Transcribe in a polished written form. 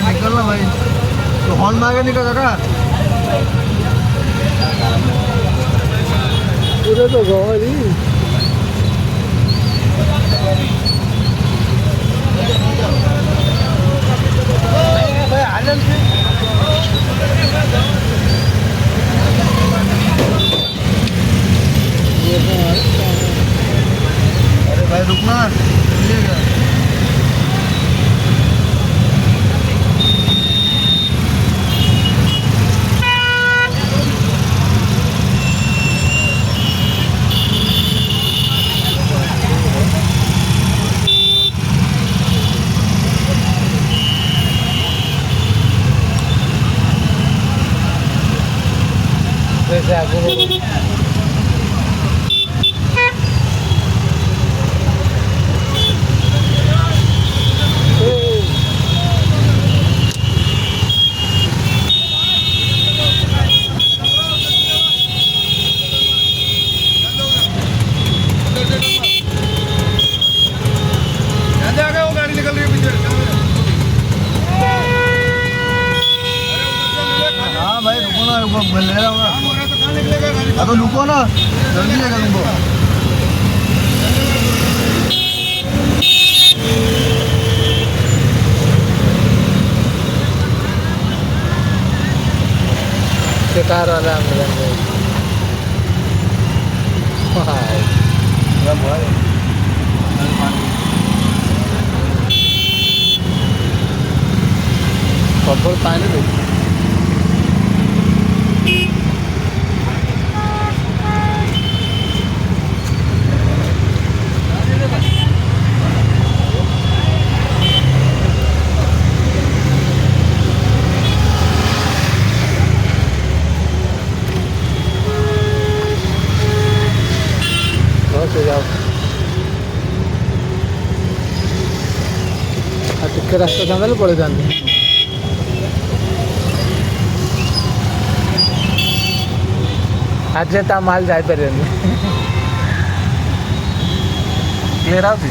निकल ना भाई, तो हॉर्न मांगे निकल काका। पूरे तो गवारी भाई आनंद अरे भाई रुकना, चलिएगा। जैसे आगे वो गाड़ी निकल रही है पीछे। हाँ भाई रुको ना, रुको मैं ले रहा हूँ ना। हाँ तो रुको ना, जल्दी लेगा तुमको। कार वाला कपड़ पानी दे जाओ टिके रास्ता था पड़े जाते आज ता माल जापर क्लियर आती